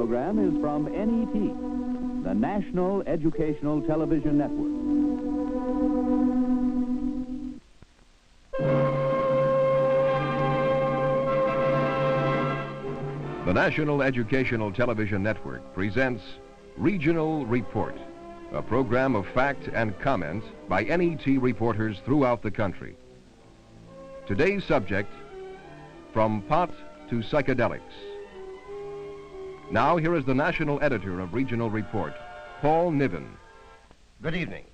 program is from NET, the National Educational Television Network. The National Educational Television Network presents Regional Report, a program of fact and comment by NET reporters throughout the country. Today's subject, From Pot to Psychedelics. Now, here is the national editor of Regional Report, Paul Niven. Good evening.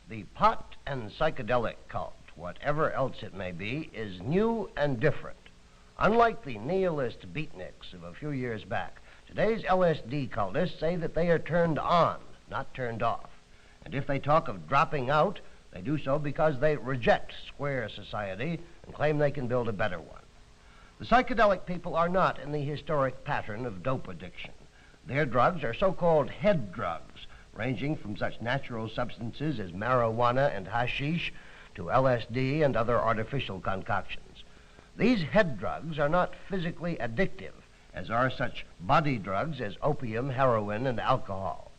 The pot and psychedelic cult, whatever else it may be, is new and different. Unlike the nihilist beatniks of a few years back, today's LSD cultists say that they are turned on, not turned off. And if they talk of dropping out, they do so because they reject square society and claim they can build a better one. The psychedelic people are not in the historic pattern of dope addiction. Their drugs are so-called head drugs, ranging from such natural substances as marijuana and hashish to LSD and other artificial concoctions. These head drugs are not physically addictive, as are such body drugs as opium, heroin, and alcohol.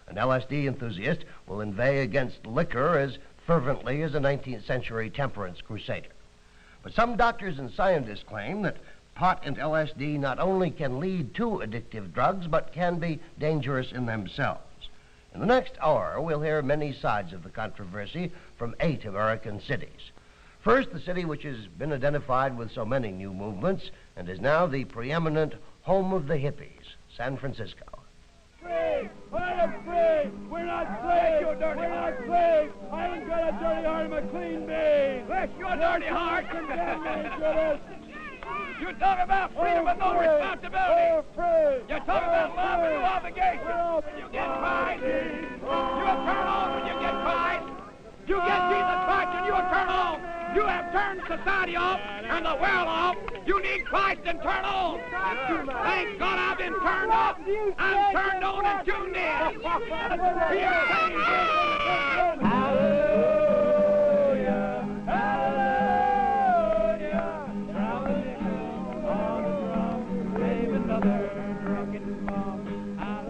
An LSD enthusiast will inveigh against liquor as fervently as a 19th century temperance crusader. But some doctors and scientists claim that pot and LSD not only can lead to addictive drugs, but can be dangerous in themselves. In the next hour, we'll hear many sides of the controversy from 8 American cities. First, the city which has been identified with so many new movements and is now the preeminent home of the hippies, San Francisco. Free! I am free! We're not slaves! We're not slaves! I ain't got a dirty heart, I'm a clean being! Bless your dirty heart! You talk about freedom with no responsibility! You talk about love and no obligation! When you get fined, you'll turn on when you get fined! You get Jesus Christ and you'll turn on! You have turned society off and the world off. You need Christ and turn on. Thank God I've been turned off. I'm turned on and tuned in. Hallelujah. Hallelujah.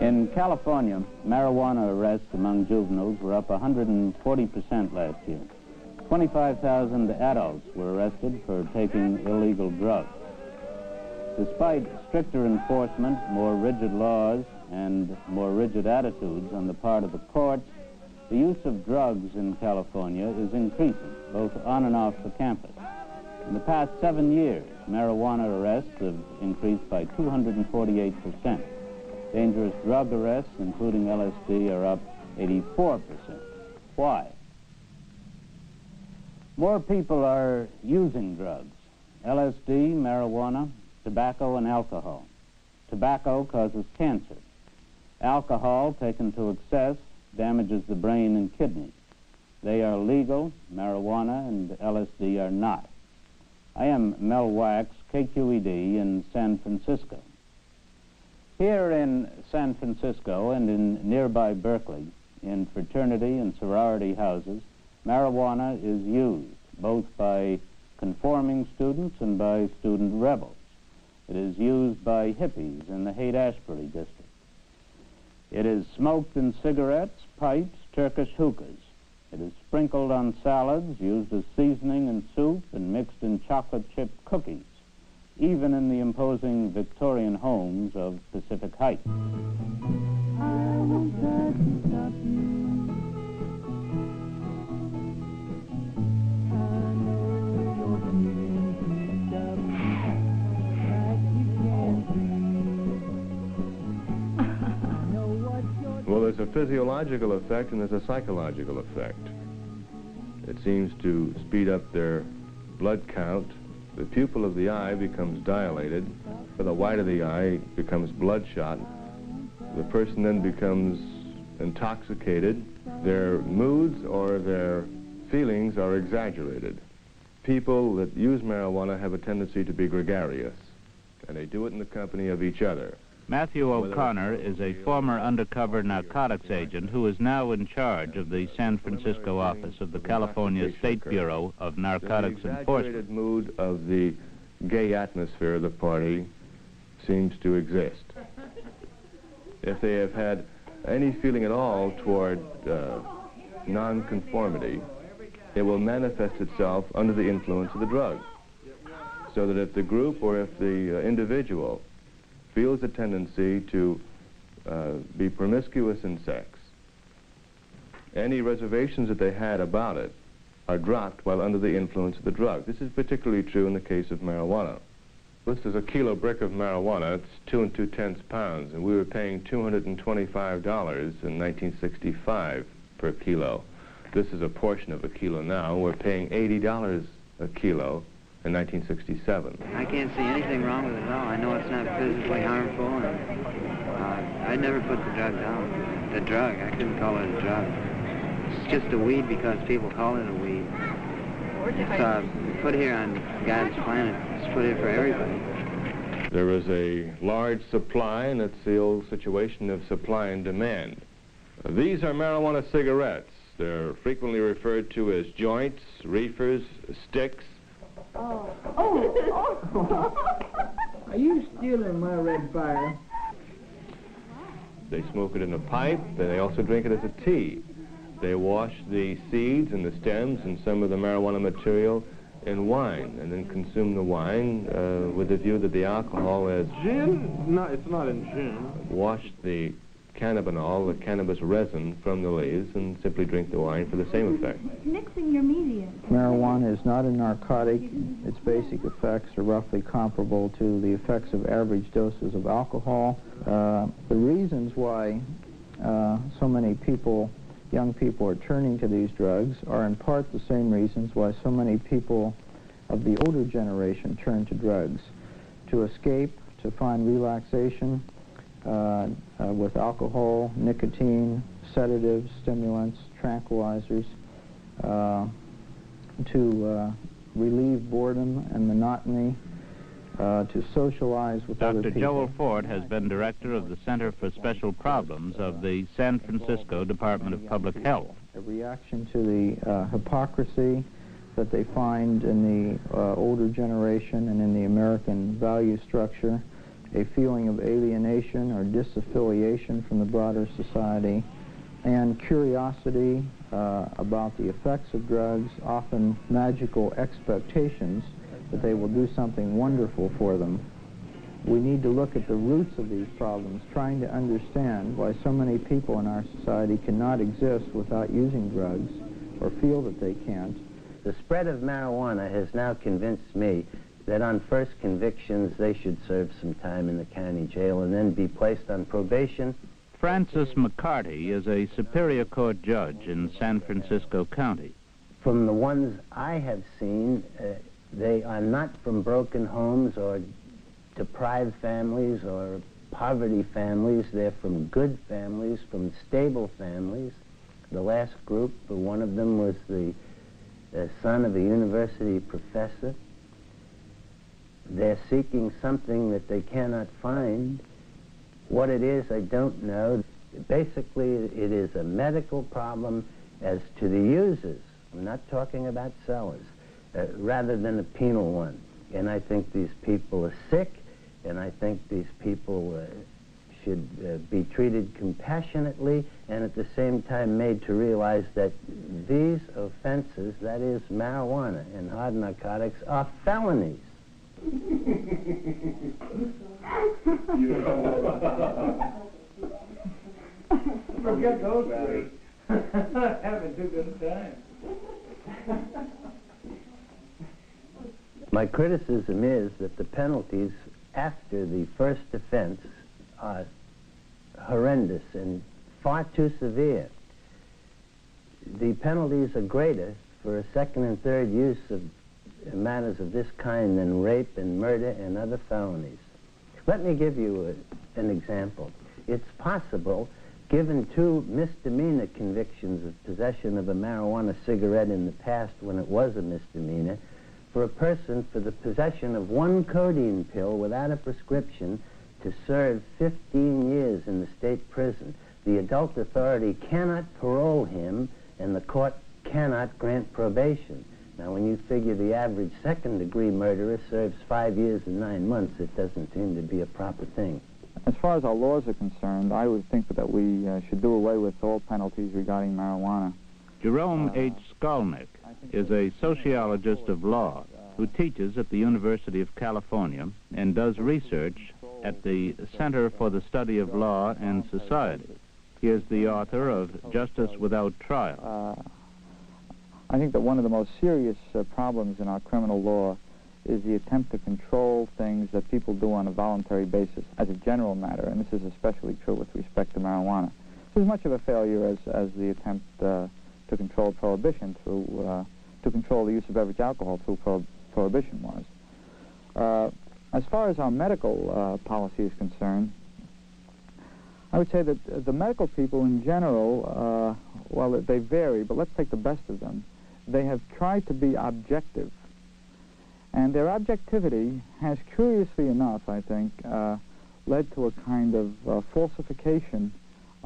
In California, marijuana arrests among juveniles were up 140% last year. 25,000 adults were arrested for taking illegal drugs. Despite stricter enforcement, more rigid laws, and more rigid attitudes on the part of the courts, the use of drugs in California is increasing, both on and off the campus. In the past 7 years, marijuana arrests have increased by 248%. Dangerous drug arrests, including LSD, are up 84%. Why? More people are using drugs: LSD, marijuana, tobacco, and alcohol. Tobacco causes cancer. Alcohol, taken to excess, damages the brain and kidneys. They are legal, marijuana and LSD are not. I am Mel Wax, KQED in San Francisco. Here in San Francisco and in nearby Berkeley, in fraternity and sorority houses, marijuana is used, both by conforming students and by student rebels. It is used by hippies in the Haight-Ashbury district. It is smoked in cigarettes, pipes, Turkish hookahs. It is sprinkled on salads, used as seasoning in soup, and mixed in chocolate chip cookies, even in the imposing Victorian homes of Pacific Heights. Well, there's a physiological effect and there's a psychological effect. It seems to speed up their blood count. The pupil of the eye becomes dilated. The white of the eye becomes bloodshot. The person then becomes intoxicated. Their moods or their feelings are exaggerated. People that use marijuana have a tendency to be gregarious, and they do it in the company of each other. Matthew O'Connor is a former undercover narcotics agent who is now in charge of the San Francisco office of the California State Bureau of Narcotics Enforcement. The exaggerated mood of the gay atmosphere of the party seems to exist. if they have had any feeling at all toward nonconformity, it will manifest itself under the influence of the drug. So that if the group or if the individual feels a tendency to be promiscuous in sex, any reservations that they had about it are dropped while under the influence of the drug. This is particularly true in the case of marijuana. This is a kilo brick of marijuana. It's 2 2/10 pounds, and we were paying $225 in 1965 per kilo. This is a portion of a kilo now. We're paying $80 a kilo in 1967. I can't see anything wrong with it at all. I know it's not physically harmful, and I never put the drug down. The drug, I couldn't call it a drug. It's just a weed because people call it a weed. It's put here on God's planet. It's put here for everybody. There is a large supply, and it's the old situation of supply and demand. These are marijuana cigarettes. They're frequently referred to as joints, reefers, sticks. Oh. Are you stealing my red fire? They smoke it in a pipe, and they also drink it as a tea. They wash the seeds and the stems and some of the marijuana material in wine, and then consume the wine with the view that the alcohol has... Gin? No, it's not in gin. Washed the cannabinol, the cannabis resin, from the leaves and simply drink the wine for the same effect. Mixing your media. Marijuana is not a narcotic. Its basic effects are roughly comparable to the effects of average doses of alcohol. The reasons why so many people, young people, are turning to these drugs are in part the same reasons why so many people of the older generation turn to drugs: to escape, to find relaxation with alcohol, nicotine, sedatives, stimulants, tranquilizers, to relieve boredom and monotony, to socialize with other people. Dr. Joel Ford has been director of the Center for Special Problems of the San Francisco Department of Public Health. A reaction to the hypocrisy that they find in the older generation and in the American value structure, a feeling of alienation or disaffiliation from the broader society, and curiosity about the effects of drugs, often magical expectations that they will do something wonderful for them. We need to look at the roots of these problems, trying to understand why so many people in our society cannot exist without using drugs or feel that they can't. The spread of marijuana has now convinced me that on first convictions they should serve some time in the county jail and then be placed on probation. Francis McCarty is a Superior Court judge in San Francisco County. From the ones I have seen, they are not from broken homes or deprived families or poverty families. They're from good families, from stable families. The last group, one of them was the son of a university professor. They're seeking something that they cannot find. What it is, I don't know. Basically, it is a medical problem as to the users. I'm not talking about sellers, rather than a penal one. And I think these people are sick, and I think these people should be treated compassionately and at the same time made to realize that these offenses, that is marijuana and hard narcotics, are felonies. Forget those three. Having too good a time. My criticism is that the penalties after the first offense are horrendous and far too severe. The penalties are greater for a second and third use of matters of this kind than rape and murder and other felonies. Let me give you an example. It's possible, given 2 misdemeanor convictions of possession of a marijuana cigarette in the past when it was a misdemeanor, for a person for the possession of 1 codeine pill without a prescription to serve 15 years in the state prison. The adult authority cannot parole him, and the court cannot grant probation. Now, when you figure the average second-degree murderer serves 5 years and 9 months, it doesn't seem to be a proper thing. As far as our laws are concerned, I would think that we should do away with all penalties regarding marijuana. Jerome H. Skolnick is a sociologist of law who teaches at the University of California and does research at the Center for the Study of Law and Society. He is the author of Justice Without Trial. I think that one of the most serious problems in our criminal law is the attempt to control things that people do on a voluntary basis as a general matter, and this is especially true with respect to marijuana. It's as much of a failure as the attempt to control prohibition through, to control the use of beverage alcohol through prohibition was. As far as our medical policy is concerned, I would say that the medical people in general, well, they vary, but let's take the best of them. They have tried to be objective. And their objectivity has, curiously enough, I think, led to a kind of falsification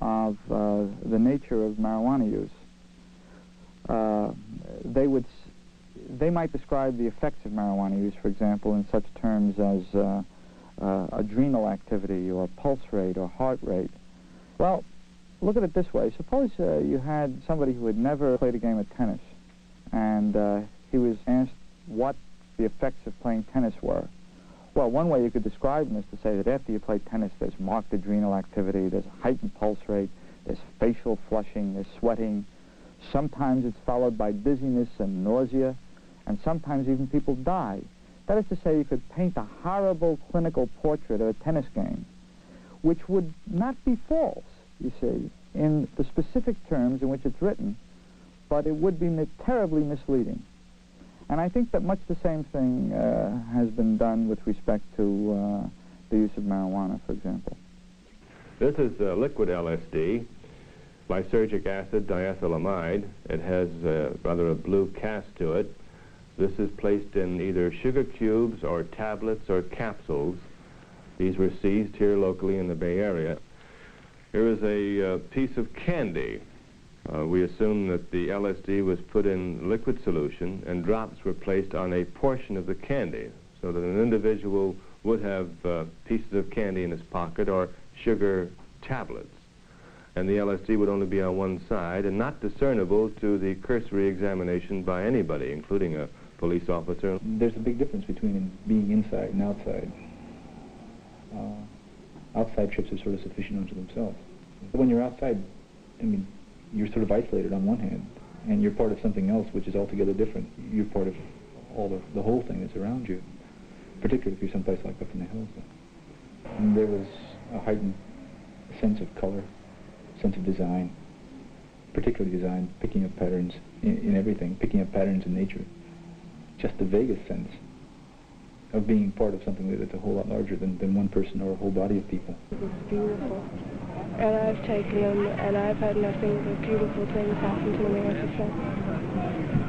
of the nature of marijuana use. They might describe the effects of marijuana use, for example, in such terms as adrenal activity or pulse rate or heart rate. Well, look at it this way. Suppose you had somebody who had never played a game of tennis, and he was asked what the effects of playing tennis were. Well, one way you could describe them is to say that after you play tennis, there's marked adrenal activity, there's a heightened pulse rate, there's facial flushing, there's sweating. Sometimes it's followed by dizziness and nausea, and sometimes even people die. That is to say, you could paint a horrible clinical portrait of a tennis game, which would not be false, you see, in the specific terms in which it's written, but it would be terribly misleading. And I think that much the same thing has been done with respect to the use of marijuana, for example. This is liquid LSD, lysergic acid diethylamide. It has rather a blue cast to it. This is placed in either sugar cubes or tablets or capsules. These were seized here locally in the Bay Area. Here is a piece of candy. We assume that the LSD was put in liquid solution and drops were placed on a portion of the candy so that an individual would have pieces of candy in his pocket or sugar tablets. And the LSD would only be on one side and not discernible to the cursory examination by anybody, including a police officer. There's a big difference between being inside and outside. Outside trips are sort of sufficient unto themselves. But when you're outside, I mean, you're sort of isolated on one hand, and you're part of something else which is altogether different. You're part of all the whole thing that's around you, particularly if you're someplace like up in the hills. And there was a heightened sense of color, sense of design, particularly design, picking up patterns in everything, picking up patterns in nature. Just the vaguest sense of being part of something that's a whole lot larger than one person or a whole body of people. It's beautiful. And I've taken them, and I've had nothing but beautiful things happen to me ever since.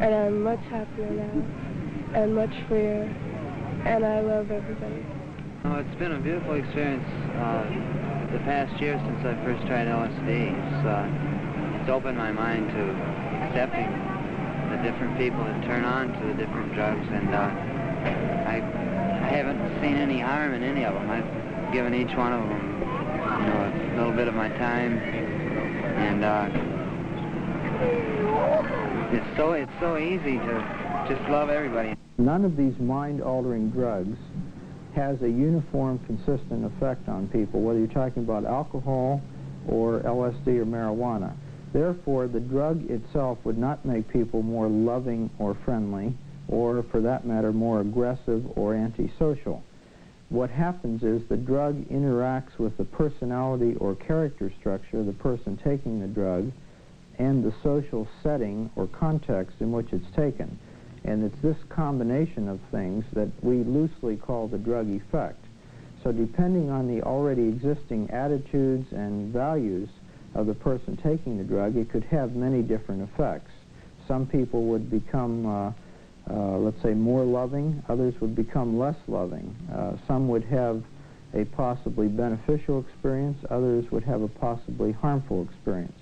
And I'm much happier now, and much freer, and I love everybody. Oh, it's been a beautiful experience the past year since I first tried LSD. It's opened my mind to accepting the different people that turn on to the different drugs, and I haven't seen any harm in any of them. I've given each one of them, you know, a little bit of my time, and it's so easy to just love everybody. None of these mind-altering drugs has a uniform, consistent effect on people, whether you're talking about alcohol or LSD or marijuana. Therefore, the drug itself would not make people more loving or friendly, or, for that matter, more aggressive or antisocial. What happens is the drug interacts with the personality or character structure of the person taking the drug and the social setting or context in which it's taken. And it's this combination of things that we loosely call the drug effect. So depending on the already existing attitudes and values of the person taking the drug, it could have many different effects. Some people would become let's say, more loving. Others would become less loving. Some would have a possibly beneficial experience. Others would have a possibly harmful experience.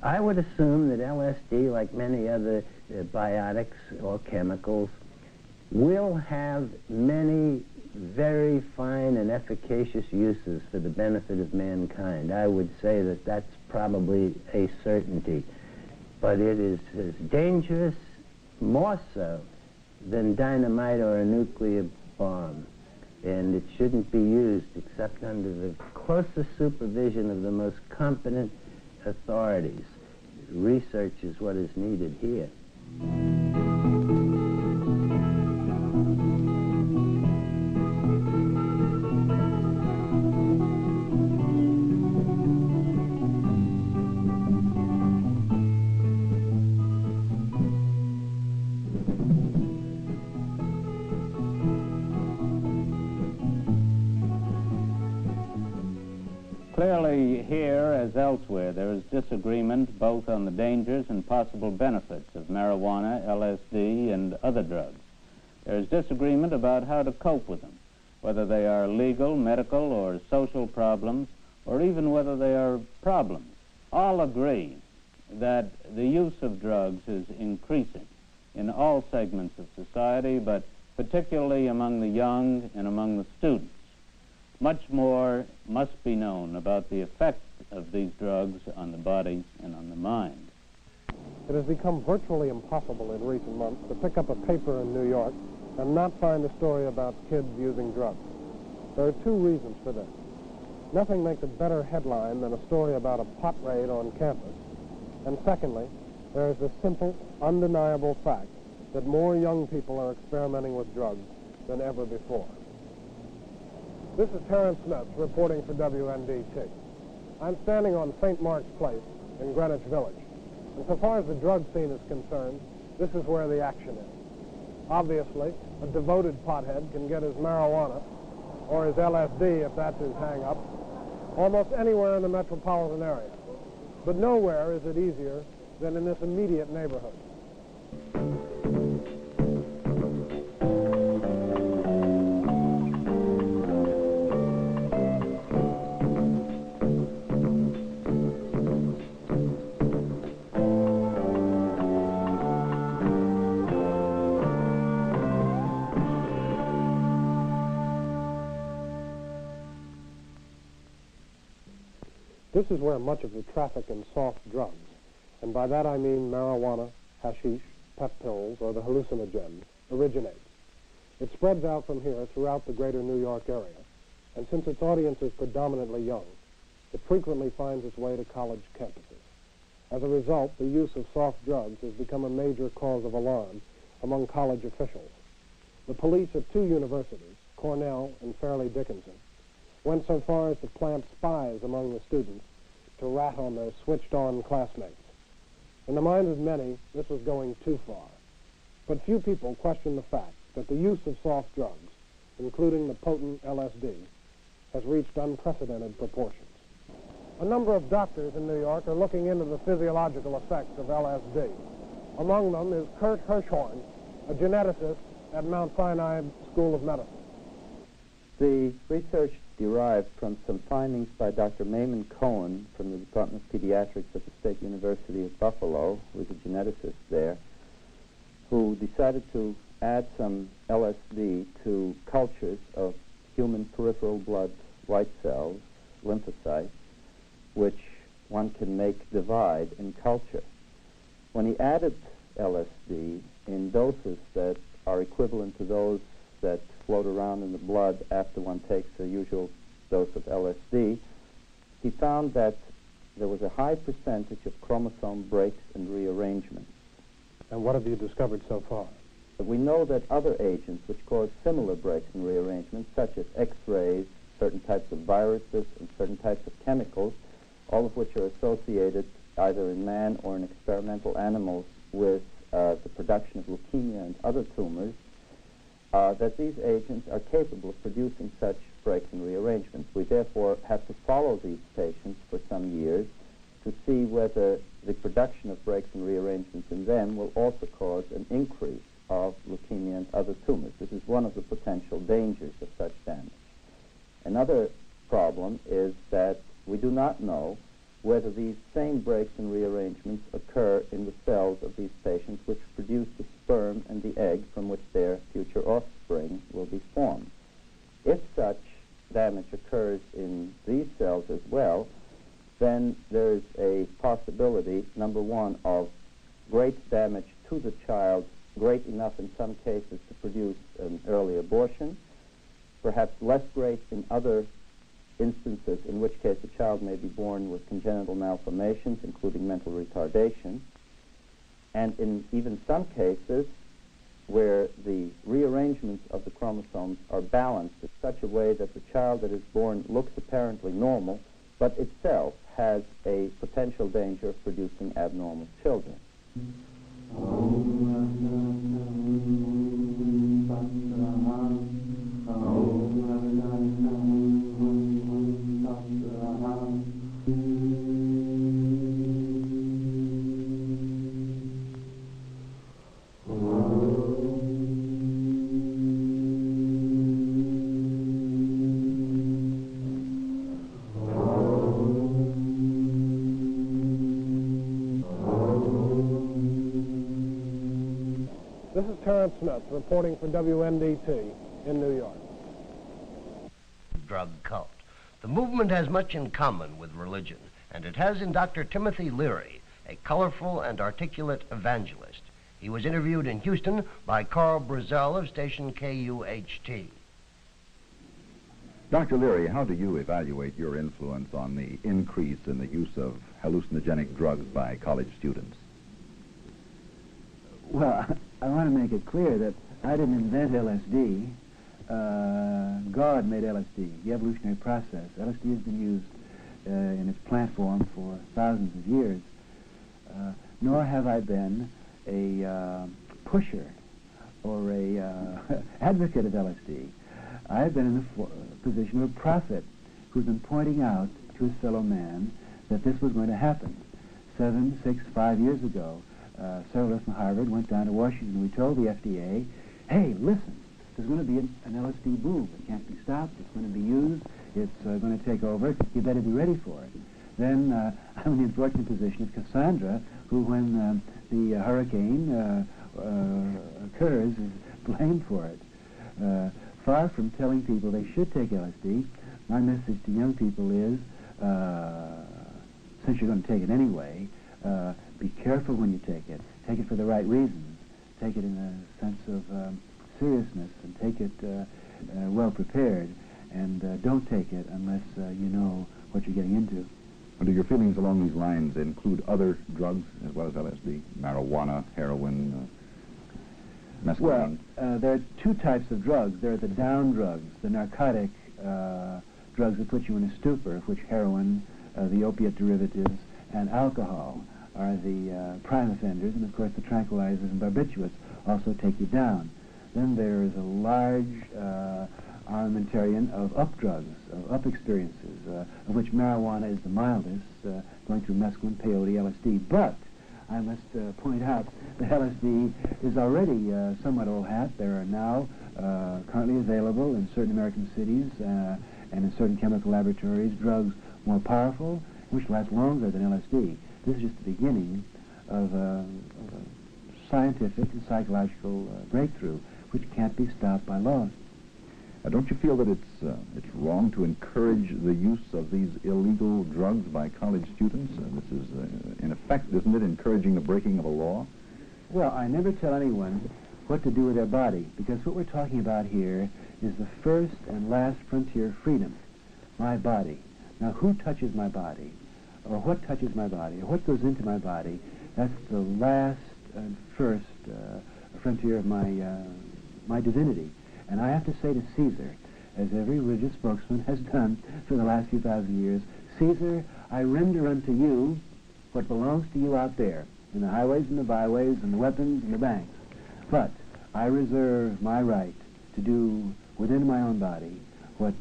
I would assume that LSD, like many other biotics or chemicals, will have many very fine and efficacious uses for the benefit of mankind. I would say that that's probably a certainty. But it is as dangerous, more so, than dynamite or a nuclear bomb. And it shouldn't be used except under the closest supervision of the most competent authorities. Research is what is needed here. Clearly, here, as elsewhere, there is disagreement both on the dangers and possible benefits of marijuana, LSD, and other drugs. There is disagreement about how to cope with them, whether they are legal, medical, or social problems, or even whether they are problems. All agree that the use of drugs is increasing in all segments of society, but particularly among the young and among the students. Much more must be known about the effect of these drugs on the body and on the mind. It has become virtually impossible in recent months to pick up a paper in New York and not find a story about kids using drugs. There are two reasons for this. Nothing makes a better headline than a story about a pot raid on campus. And secondly, there is the simple, undeniable fact that more young people are experimenting with drugs than ever before. This is Terrence Smith reporting for WNDT. I'm standing on St. Mark's Place in Greenwich Village. And so far as the drug scene is concerned, this is where the action is. Obviously, a devoted pothead can get his marijuana, or his LSD if that's his hang-up, almost anywhere in the metropolitan area. But nowhere is it easier than in this immediate neighborhood. This is where much of the traffic in soft drugs, and by that I mean marijuana, hashish, pep pills, or the hallucinogens, originates. It spreads out from here throughout the greater New York area, and since its audience is predominantly young, it frequently finds its way to college campuses. As a result, the use of soft drugs has become a major cause of alarm among college officials. The police at two universities, Cornell and Fairleigh Dickinson, went so far as to plant spies among the students to rat on their switched-on classmates. In the minds of many, this was going too far. But few people question the fact that the use of soft drugs, including the potent LSD, has reached unprecedented proportions. A number of doctors in New York are looking into the physiological effects of LSD. Among them is Kurt Hirschhorn, a geneticist at Mount Sinai School of Medicine. The research derived from some findings by Dr. Maimon Cohen from the Department of Pediatrics at the State University of Buffalo, who is a geneticist there, who decided to add some LSD to cultures of human peripheral blood white cells, lymphocytes, which one can make divide in culture. When he added LSD in doses that are equivalent to those that float around in the blood after one takes a usual dose of LSD, he found that there was a high percentage of chromosome breaks and rearrangements. And what have you discovered so far? We know that other agents which cause similar breaks and rearrangements, such as X-rays, certain types of viruses, and certain types of chemicals, all of which are associated either in man or in experimental animals with the production of leukemia and other tumors, that these agents are capable of producing such breaks and rearrangements. We therefore have to follow these patients for some years to see whether the production of breaks and rearrangements in them will also cause an increase of leukemia and other tumors. This is one of the potential dangers of such damage. Another problem is that we do not know whether these same breaks and rearrangements occur in the cells of these patients which produce the sperm and the egg from which their future offspring will be formed. If such damage occurs in these cells as well, then there's a possibility, number one, of great damage to the child, great enough in some cases to produce an early abortion, perhaps less great in other instances, in which case the child may be born with congenital malformations, including mental retardation, and in even some cases where the rearrangements of the chromosomes are balanced in such a way that the child that is born looks apparently normal, but itself has a potential danger of producing abnormal children. This is Terrence Smith reporting for WNDT in New York. Drug cult. The movement has much in common with religion, and it has in Dr. Timothy Leary, a colorful and articulate evangelist. He was interviewed in Houston by Carl Brazel of station KUHT. Dr. Leary, how do you evaluate your influence on the increase in the use of hallucinogenic drugs by college students? Well, I want to make it clear that I didn't invent LSD. God made LSD, the evolutionary process. LSD has been used in its plant form for thousands of years. Nor have I been a pusher or a advocate of LSD. I've been in the position of a prophet who's been pointing out to his fellow man that this was going to happen. 5 years ago, several of us from Harvard went down to Washington. We told the FDA, hey, listen, there's going to be an LSD boom. It can't be stopped. It's going to be used. It's going to take over. You better be ready for it. Then I'm in the unfortunate position of Cassandra, who, when the hurricane occurs, is blamed for it. Far from telling people they should take LSD, my message to young people is, since you're going to take it anyway, be careful when you take it. Take it for the right reasons. Take it in a sense of seriousness, and take it well prepared. And don't take it unless you know what you're getting into. Do your feelings along these lines include other drugs as well as LSD? Marijuana, heroin, mescaline? Well, there are two types of drugs. There are the down drugs, the narcotic drugs that put you in a stupor, of which heroin, the opiate derivatives, and alcohol are the prime offenders, and of course the tranquilizers and barbiturates also take you down. Then there is a large armamentarium of up drugs, of up experiences, of which marijuana is the mildest, going through mescaline, peyote, LSD. But I must point out that LSD is already somewhat old hat. There are now currently available in certain American cities and in certain chemical laboratories drugs more powerful, which last longer than LSD. This is just the beginning of a scientific and psychological breakthrough, which can't be stopped by laws. Don't you feel that it's wrong to encourage the use of these illegal drugs by college students? This is, in effect, isn't it encouraging the breaking of a law? Well, I never tell anyone what to do with their body, because what we're talking about here is the first and last frontier of freedom, my body. Now, who touches my body, or what touches my body, or what goes into my body, that's the last and first frontier of my divinity. And I have to say to Caesar, as every religious spokesman has done for the last few thousand years, Caesar, I render unto you what belongs to you out there, in the highways and the byways and the weapons and the banks. But I reserve my right to do within my own body what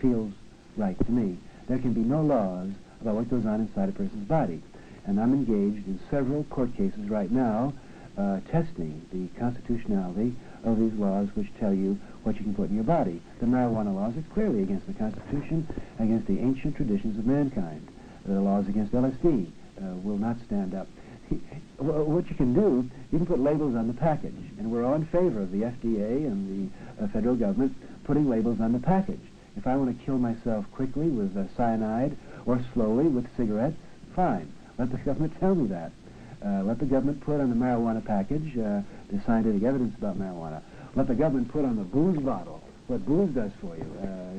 feels right to me. There can be no laws about what goes on inside a person's body. And I'm engaged in several court cases right now testing the constitutionality of these laws which tell you what you can put in your body. The marijuana laws are clearly against the Constitution, against the ancient traditions of mankind. The laws against LSD will not stand up. What you can do, you can put labels on the package, and we're all in favor of the FDA and the federal government putting labels on the package. If I want to kill myself quickly with cyanide or slowly with cigarettes, fine. Let the government tell me that. Let the government put on the marijuana package the scientific evidence about marijuana. Let the government put on the booze bottle what booze does for you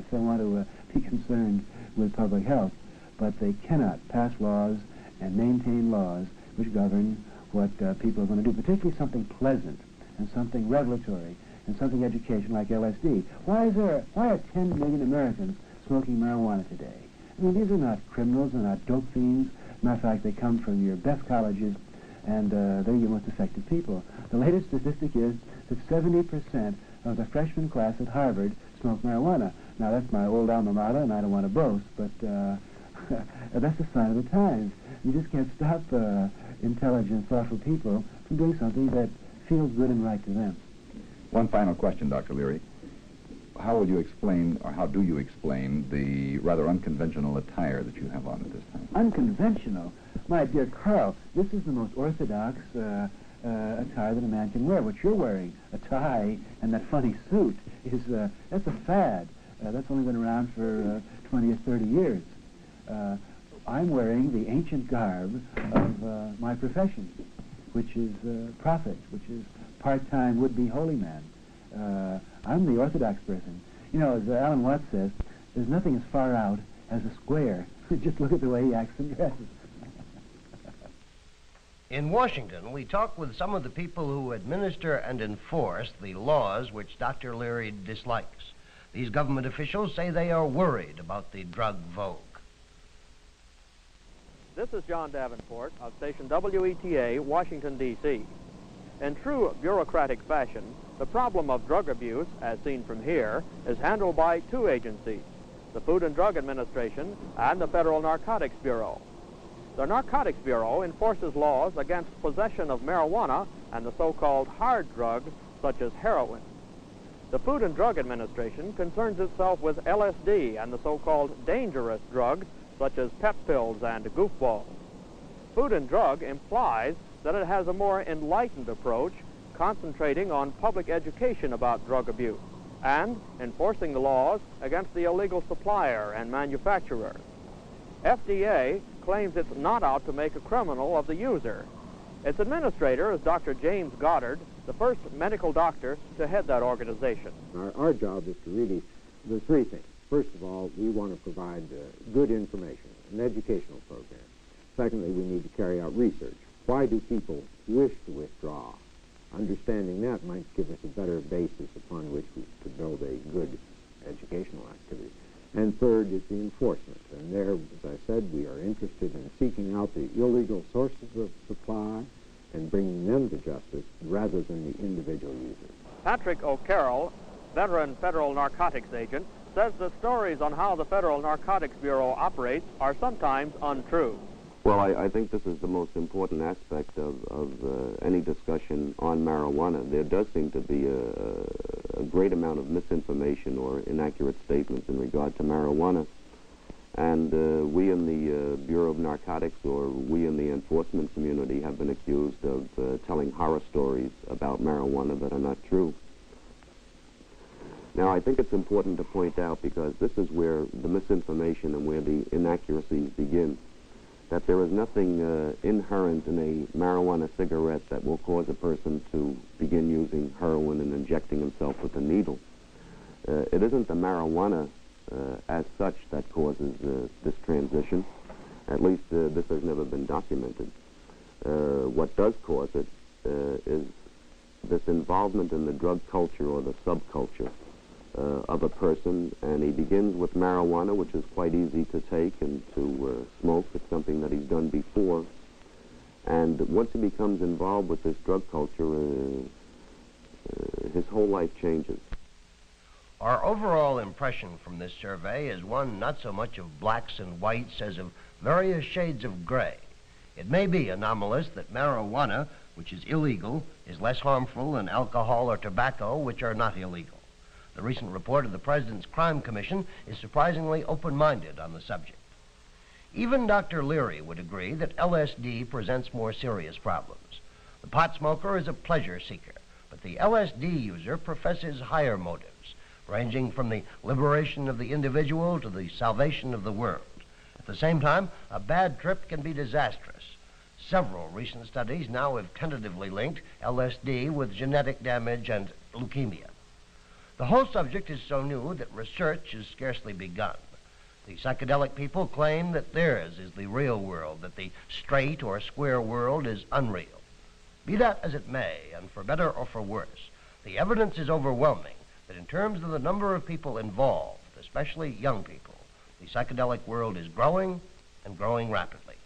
if they want to be concerned with public health. But they cannot pass laws and maintain laws which govern what people are going to do, particularly something pleasant and something revelatory and something educational like LSD. Why are 10 million Americans smoking marijuana today? I mean, these are not criminals, they're not dope fiends. Matter of fact, they come from your best colleges, and they're your most effective people. The latest statistic is that 70% of the freshman class at Harvard smoke marijuana. Now, that's my old alma mater, and I don't want to boast, but that's a sign of the times. You just can't stop intelligent, thoughtful people from doing something that feels good and right to them. One final question, Dr. Leary. How will you explain, or how do you explain, the rather unconventional attire that you have on at this time? Unconventional? My dear Carl, this is the most orthodox attire that a man can wear. What you're wearing, a tie and that funny suit, is that's a fad. That's only been around for 20 or 30 years. I'm wearing the ancient garb of my profession, which is prophet, which is part-time would-be holy man. I'm the orthodox person. You know, as Alan Watts says, there's nothing as far out as a square. Just look at the way he acts and dresses. In Washington, we talk with some of the people who administer and enforce the laws which Dr. Leary dislikes. These government officials say they are worried about the drug vogue. This is John Davenport of station WETA, Washington, D.C. In true bureaucratic fashion, the problem of drug abuse, as seen from here, is handled by two agencies, the Food and Drug Administration and the Federal Narcotics Bureau. The Narcotics Bureau enforces laws against possession of marijuana and the so-called hard drugs, such as heroin. The Food and Drug Administration concerns itself with LSD and the so-called dangerous drugs, such as pep pills and goofballs. Food and Drug implies that it has a more enlightened approach, concentrating on public education about drug abuse and enforcing the laws against the illegal supplier and manufacturer. FDA claims it's not out to make a criminal of the user. Its administrator is Dr. James Goddard, the first medical doctor to head that organization. Our job is to really, there's three things. First of all, we want to provide good information, an educational program. Secondly, we need to carry out research. Why do people wish to withdraw? Understanding that might give us a better basis upon which we could build a good educational activity. And third is the enforcement. And there, as I said, we are interested in seeking out the illegal sources of supply and bringing them to justice rather than the individual users. Patrick O'Carroll, veteran federal narcotics agent, says the stories on how the Federal Narcotics Bureau operates are sometimes untrue. Well, I think this is the most important aspect of any discussion on marijuana. There does seem to be a great amount of misinformation or inaccurate statements in regard to marijuana. And we in the Bureau of Narcotics, or we in the enforcement community, have been accused of telling horror stories about marijuana that are not true. Now, I think it's important to point out, because this is where the misinformation and where the inaccuracies begin, that there is nothing inherent in a marijuana cigarette that will cause a person to begin using heroin and injecting himself with a needle. It isn't the marijuana as such that causes this transition. At least this has never been documented. What does cause it is this involvement in the drug culture or the subculture of a person, and he begins with marijuana, which is quite easy to take and to smoke. It's something that he's done before. And once he becomes involved with this drug culture, his whole life changes. Our overall impression from this survey is one not so much of blacks and whites as of various shades of gray. It may be anomalous that marijuana, which is illegal, is less harmful than alcohol or tobacco, which are not illegal. The recent report of the President's Crime Commission is surprisingly open-minded on the subject. Even Dr. Leary would agree that LSD presents more serious problems. The pot smoker is a pleasure seeker, but the LSD user professes higher motives. ranging from the liberation of the individual to the salvation of the world. At the same time, a bad trip can be disastrous. Several recent studies now have tentatively linked LSD with genetic damage and leukemia. The whole subject is so new that research has scarcely begun. The psychedelic people claim that theirs is the real world, that the straight or square world is unreal. Be that as it may, and for better or for worse, the evidence is overwhelming that in terms of the number of people involved, especially young people, the psychedelic world is growing and growing rapidly.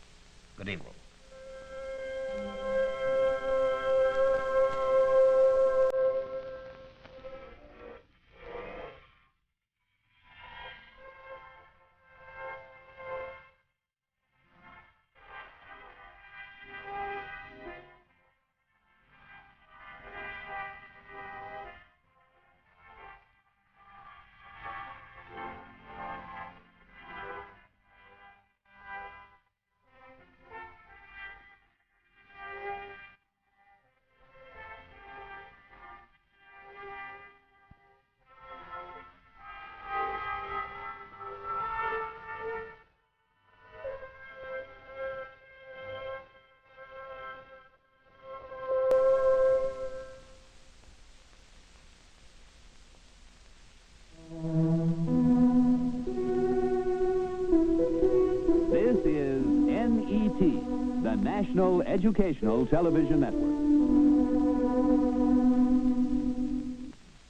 Good evening. This is NET, the National Educational Television Network.